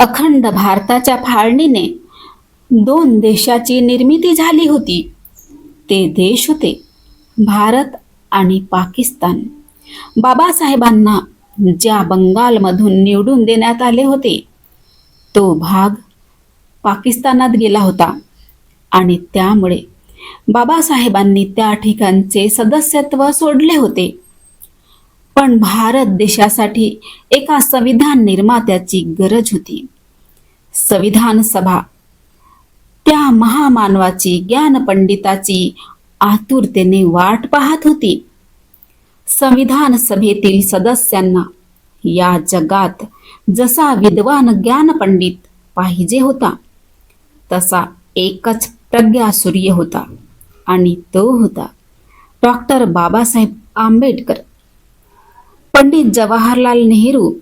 अखंड भारताच्या फाळणीने दोन देशाची निर्मिती झाली होती. ते देश होते भारत आणि पाकिस्तान. बाबासाहेबांना ज्या बंगालमधून निवडून देण्यात आले होते तो भाग पाकिस्तानात गेला होता आणि त्यामुळे बाबासाहेबांनी त्या ठिकाणचे सदस्यत्व सोडले होते. पण भारत देशासाठी एका संविधान निर्मात्याची गरज होती. संविधान सभा त्या महामानवाची, ज्ञानपंडिताची आतुरतेने वाट पाहत होती. संविधान सभेतील सदस्यांना या जगात जसा विद्वान ज्ञानपंडित पाहिजे होता तसा एकच प्रज्ञासूर्य होता आणि तो होता डॉक्टर बाबासाहेब आंबेडकर. पंडित जवाहरलाल नेहरू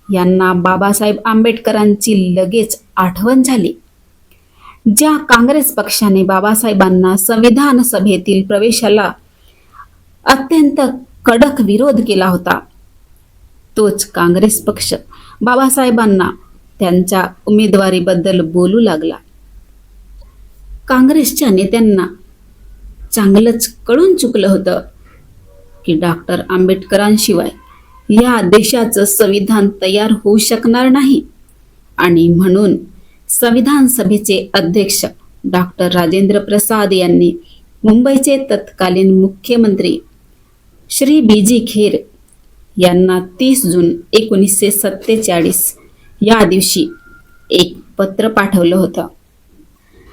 यांना बाबासाहेब आंबेडकरांची लगेच आठवण झाली. ज्या काँग्रेस पक्षाने बाबासाहेबांना संविधान सभेतील प्रवेशाला अत्यंत कडक विरोध केला होता तोच काँग्रेस पक्ष बाबासाहेबांना त्यांच्या उमेदवारीबद्दल बोलू लागला. काँग्रेसच्या नेत्यांना चांगलंच कळून चुकलं होतं की डॉक्टर आंबेडकरांशिवाय या देशाचं संविधान तयार होऊ शकणार नाही आणि म्हणून संविधान सभेचे अध्यक्ष डॉक्टर राजेंद्र प्रसाद यांनी मुंबईचे तत्कालीन मुख्यमंत्री श्री बी.जी. खेर यांना 30 जून 1947 या दिवशी एक पत्र पाठवलं होतं.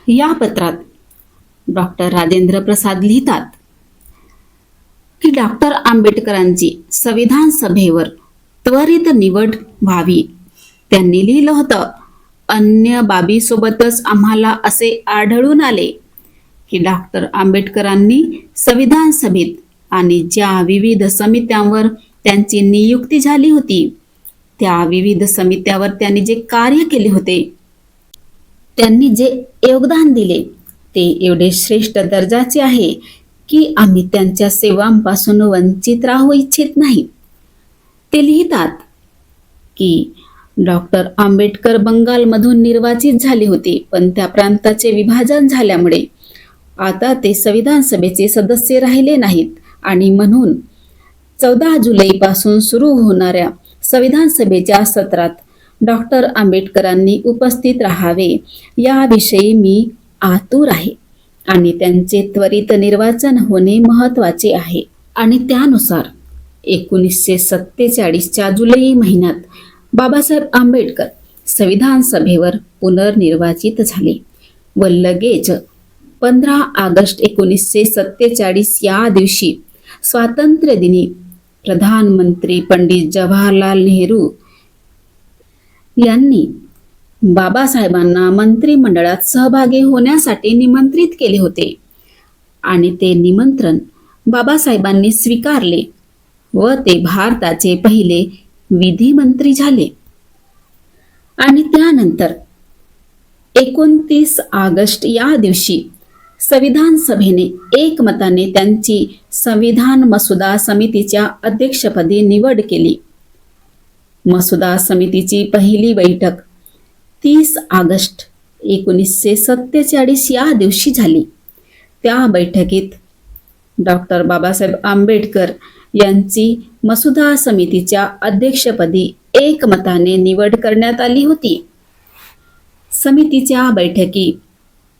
या पत्रात डॉक्टर राजेंद्र प्रसाद लिहितात की डॉक्टर आंबेडकरांची संविधान सभेवर त्वरित निवड व्हावी. त्यांनी लिहिलं होतं, अन्य बाबीसोबतच आम्हाला असे आढळून आले की डॉक्टर आंबेडकरांनी संविधान सभेत आणि ज्या विविध समित्यांवर त्यांची नियुक्ती झाली होती त्या विविध समित्यावर त्यांनी जे कार्य केले होते, त्यांनी जे योगदान दिले ते एवढे श्रेष्ठ दर्जाचे आहे की आम्ही त्यांच्या सेवांपासून वंचित राहू इच्छित नाही. ते लिहितात की डॉक्टर आंबेडकर बंगालमधून निर्वाचित झाले होते, पण त्या प्रांताचे विभाजन झाल्यामुळे आता ते संविधान सभेचे सदस्य राहिले नाहीत आणि म्हणून 14 जुलैपासून सुरू होणाऱ्या संविधान सभेच्या सत्रात डॉक्टर आंबेडकरांनी उपस्थित राहावे याविषयी मी आतुर आहे आणि त्यांचे त्वरित निर्वाचन होणे महत्त्वाचे आहे. आणि त्यानुसार 1947च्या जुलै महिन्यात बाबासाहेब आंबेडकर संविधान सभेवर पुनर्निर्वाचित झाले व लगेच 15 ऑगस्ट 1947 या दिवशी स्वातंत्र्य दिनी प्रधानमंत्री पंडित जवाहरलाल नेहरू यांनी बाबासाहेबांना मंत्रिमंडळात सहभागी होण्यासाठी निमंत्रित केले होते आणि ते निमंत्रण बाबासाहेबांनी स्वीकारले व ते भारताचे पहिले विधिमंत्री झाले. आणि त्यानंतर 29 ऑगस्ट या दिवशी संविधान सभेने एकमताने त्यांची संविधान मसुदा समितीच्या अध्यक्षपदी निवड केली. मसुदा समितीची पहिली बैठक 30 ऑगस्ट 1947 या दिवशी झाली. त्या बैठकीत डॉक्टर बाबासाहेब आंबेडकर यांची मसुदा समितीच्या अध्यक्षपदी एकमताने निवड करण्यात आली होती. समितीच्या बैठकी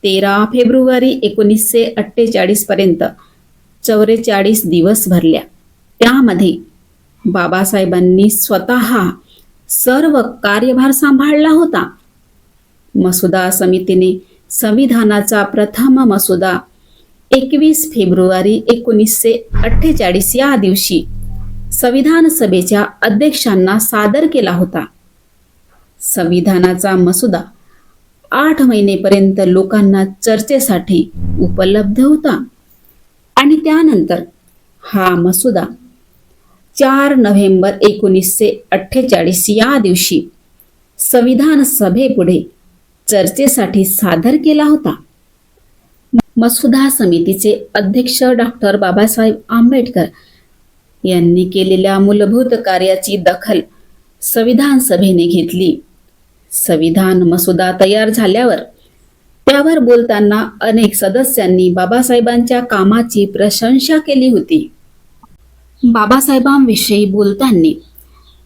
13 फेब्रुवारी 1948 पर्यंत 44 दिवस भरल्या. त्यामध्ये बाबासाहेबांनी स्वतः सर्व कार्यभार सांभाळला होता. मसुदा समितीने संविधानाचा प्रथम मसुदा 21 फेब्रुवारी 1948 या दिवशी संविधान सभेच्या अध्यक्षांना सादर केला होता. संविधानाचा मसुदा 8 महिनेपर्यंत लोकांना चर्चेसाठी उपलब्ध होता आणि त्यानंतर हा मसुदा 4 नोव्हेंबर 1948 या दिवशी संविधान सभेपुढे चर्चेसाठी सादर केला होता. मसुदा समितीचे अध्यक्ष डॉक्टर बाबासाहेब आंबेडकर यांनी केलेल्या मूलभूत कार्याची दखल संविधान सभेने घेतली. संविधान मसुदा तयार झाल्यावर त्यावर बोलताना अनेक सदस्यांनी बाबासाहेबांच्या कामाची प्रशंसा केली होती. बाबासाहेबांविषयी बोलताना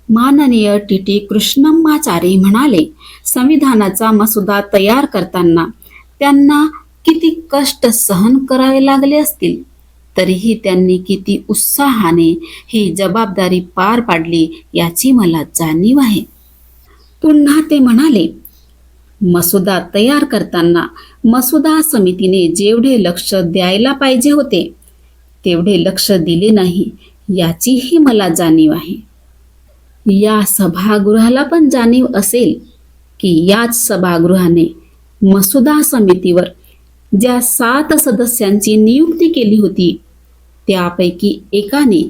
माननीय टी कृष्णम्माचारी म्हणाले, संविधानाचा मसुदा तयार करताना त्यांना किती कष्ट सहन करावे लागले असतील, तरीही त्यांनी किती उत्साहाने ही जबाबदारी पार पाडली याची मला जाणीव आहे. पुन्हा ते म्हणाले, मसुदा तयार करताना मसुदा समितीने जेवढे लक्ष द्यायला पाहिजे होते तेवढे लक्ष दिले नाही याचीही मला जाणीव आहे. या सभागृहाला पण जाणीव असेल की याच सभागृहाने मसुदा समितीवर ज्या 7 सदस्यांची नियुक्ती केली होती त्यापैकी एकाने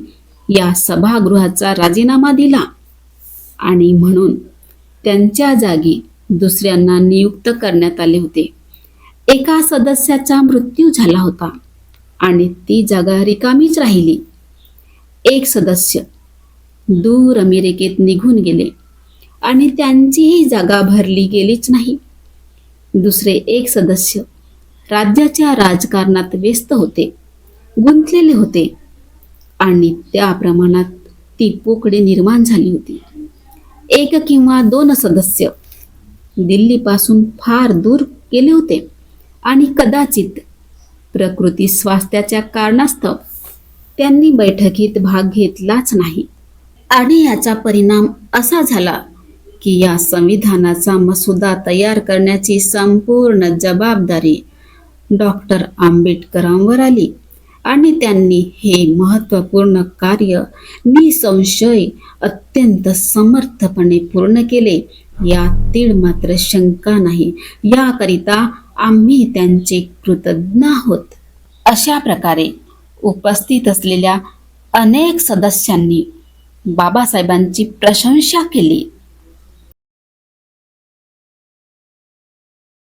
या सभागृहाचा राजीनामा दिला आणि म्हणून त्यांच्या जागी दुसऱ्यांना नियुक्त करण्यात आले होते. एका सदस्याचा मृत्यू झाला होता आणि ती जागा रिकामीच राहिली. एक सदस्य दूर अमेरिकेत निघून गेले आणि त्यांचीही जागा भरली गेलीच नाही. दुसरे एक सदस्य राज्याच्या राजकारणात व्यस्त होते, गुंतलेले होते आणि त्या प्रमाणात ती पोकळी निर्माण झाली होती. 1 किंवा 2 सदस्य दिल्लीपासून फार दूर गेले होते आणि कदाचित प्रकृती स्वास्थ्याच्या कारणास्तव त्यांनी बैठकीत भाग घेतलाच नाही. आणि याचा परिणाम असा झाला की या संविधानाचा मसुदा तयार करण्याची संपूर्ण जबाबदारी डॉक्टर आंबेडकरांवर आली आणि त्यांनी हे महत्त्वपूर्ण कार्य निसंशय अत्यंत समर्थपणे पूर्ण केले यात तीळ मात्र शंका नाही. याकरिता आम्ही त्यांचे कृतज्ञ आहोत. अशा प्रकारे उपस्थित असलेल्या अनेक सदस्यांनी बाबासाहेबांची प्रशंसा केली.